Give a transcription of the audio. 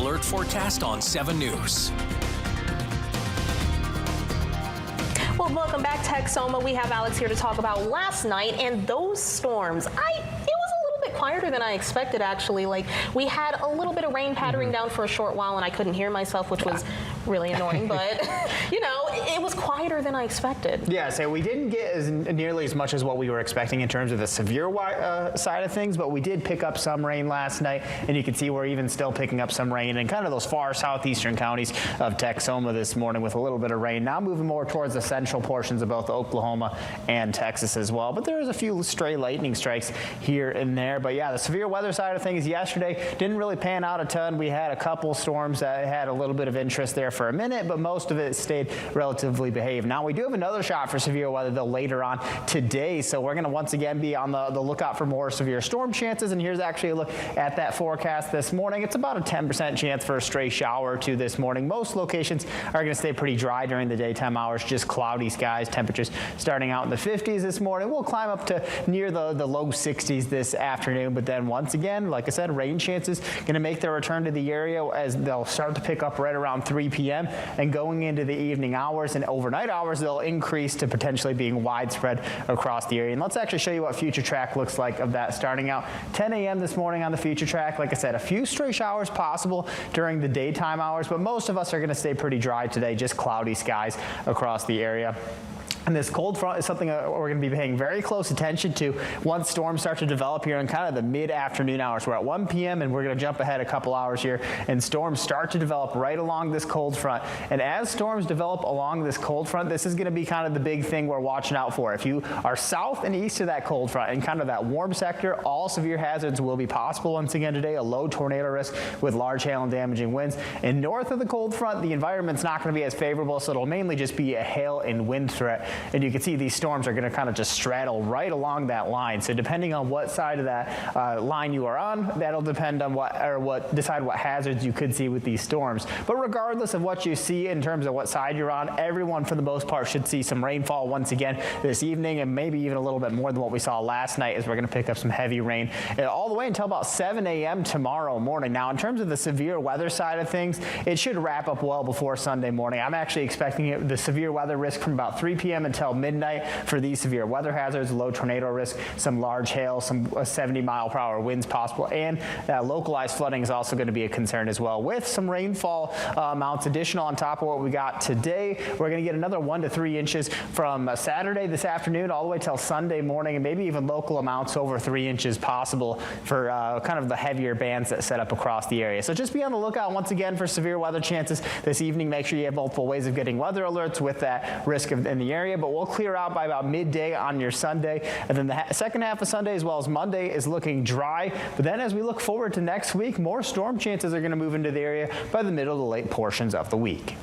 alert forecast on 7 News. Well, welcome back, Texoma. We have Alex here to talk about last night and those storms. It was a little bit quieter than I expected, actually. Like, we had a little bit of rain pattering down for a short while, and I couldn't hear myself, which was really annoying. But, you know, it was quieter than I expected. Yeah, so we didn't get nearly as much as what we were expecting in terms of the severe side of things, but we did pick up some rain last night, and you can see we're even still picking up some rain in kind of those far southeastern counties of Texoma this morning with a little bit of rain. Now moving more towards the central portions of both Oklahoma and Texas as well. But there was a few stray lightning strikes here and there. But yeah, the severe weather side of things yesterday didn't really pan out a ton. We had a couple storms that had a little bit of interest there for a minute, but most of it stayed relatively behaved. Now we do have another shot for severe weather though later on today, so we're going to once again be on the lookout for more severe storm chances. And here's actually a look at that forecast this morning. It's about a 10% chance for a stray shower or two this morning. Most locations are going to stay pretty dry during the daytime hours, just cloudy skies. Temperatures starting out in the 50s this morning. We'll climb up to near the low 60s this afternoon, but then once again, like I said, rain chances going to make their return to the area as they'll start to pick up right around 3 p.m. and going into the evening hours and overnight hours, they'll increase to potentially being widespread across the area. And let's actually show you what future track looks like of that starting out 10 a.m. this morning on the future track. Like I said, a few stray showers possible during the daytime hours, but most of us are going to stay pretty dry today, just cloudy skies across the area. And this cold front is something that we're going to be paying very close attention to once storms start to develop here in kind of the mid-afternoon hours. We're at 1 p.m. and we're going to jump ahead a couple hours here, and storms start to develop right along this cold front. And as storms develop along this cold front, this is going to be kind of the big thing we're watching out for. If you are south and east of that cold front and kind of that warm sector, all severe hazards will be possible once again today. A low tornado risk with large hail and damaging winds. And north of the cold front, the environment's not going to be as favorable, so it'll mainly just be a hail and wind threat. And you can see these storms are going to kind of just straddle right along that line. So depending on what side of that line you are on, that'll depend on decide what hazards you could see with these storms. But regardless of what you see in terms of what side you're on, everyone for the most part should see some rainfall once again this evening, and maybe even a little bit more than what we saw last night, as we're going to pick up some heavy rain all the way until about 7 a.m. tomorrow morning. Now, in terms of the severe weather side of things, it should wrap up well before Sunday morning. I'm actually expecting the severe weather risk from about 3 p.m. until midnight for these severe weather hazards, low tornado risk, some large hail, some 70-mile-per-hour winds possible, and localized flooding is also going to be a concern as well, with some rainfall amounts additional on top of what we got today. We're going to get another 1 to 3 inches from Saturday this afternoon all the way till Sunday morning, and maybe even local amounts over 3 inches possible for kind of the heavier bands that set up across the area. So just be on the lookout once again for severe weather chances this evening. Make sure you have multiple ways of getting weather alerts with that risk in the area, but we'll clear out by about midday on your Sunday, and then the second half of Sunday as well as Monday is looking dry. But then as we look forward to next week, more storm chances are going to move into the area by the middle to late portions of the week.